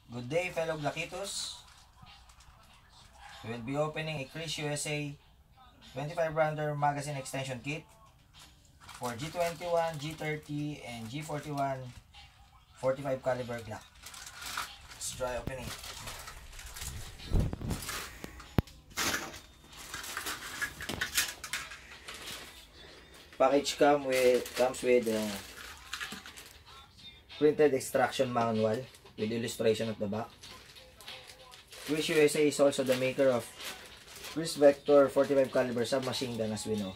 Good day, fellow Glockitos. We will be opening a Kriss USA 25-rounder magazine extension kit for G21, G30, and G41 45 caliber Glock. Let's try opening. Package comes with printed instruction manual with illustration at the back. Kriss USA is also the maker of KRISS Vector 45 caliber submachine gun, as we know.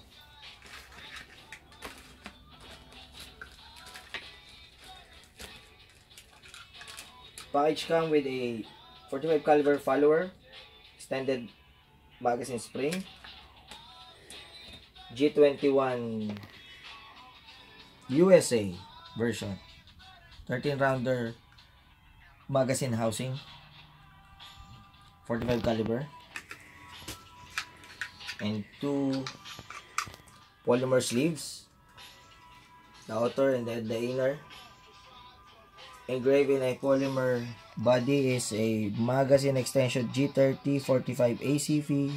Package comes with a 45 caliber follower, extended magazine spring, G21 USA version, 13-rounder magazine housing, 45 caliber, and two polymer sleeves, the outer and the inner. Engraved in a polymer body is a magazine extension G30 45 ACV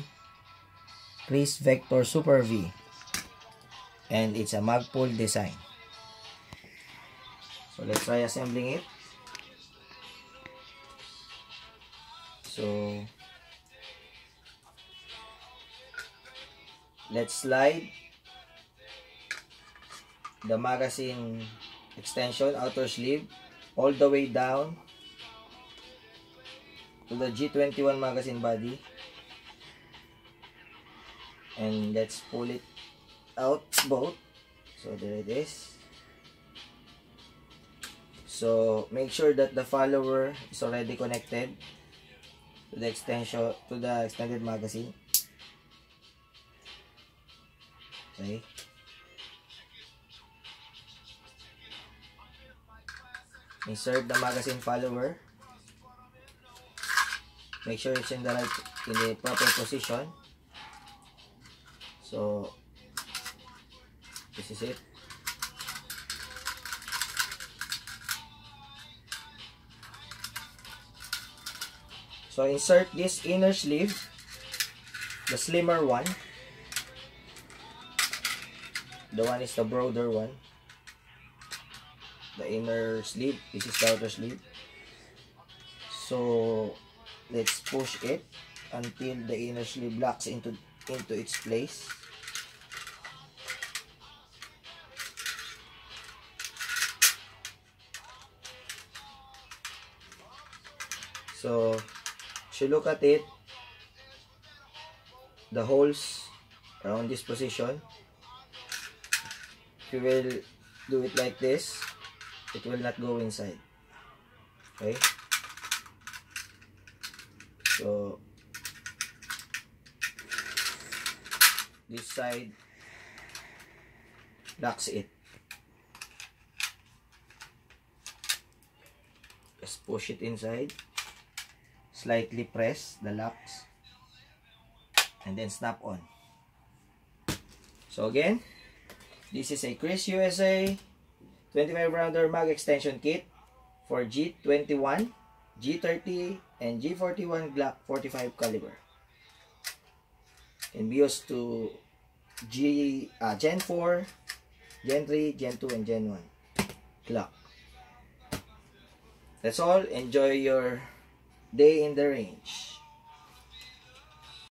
KRISS Vector Super V, and it's a magpul design. So let's try assembling it. So let's slide the magazine extension outer sleeve all the way down to the G21 magazine body, and let's pull it out both. So there it is. So make sure that the follower is already connected to the extended magazine. Okay. Insert the magazine follower. Make sure it's in the proper position. So this is it. So insert this inner sleeve, the slimmer one. The one is the broader one. The inner sleeve, this is the outer sleeve. So let's push it until the inner sleeve locks into its place. So if you look at it, the holes are on this position. If you will do it like this, it will not go inside. Okay, so this side locks it. Just push it inside, slightly press the locks, and then snap on. So again, this is a Kriss USA 25-rounder mag extension kit for G21, G30, and G41 Glock 45 caliber. Can be used to Gen 4, Gen 3, Gen 2, and Gen 1 Glock. That's all. Enjoy your day in the range.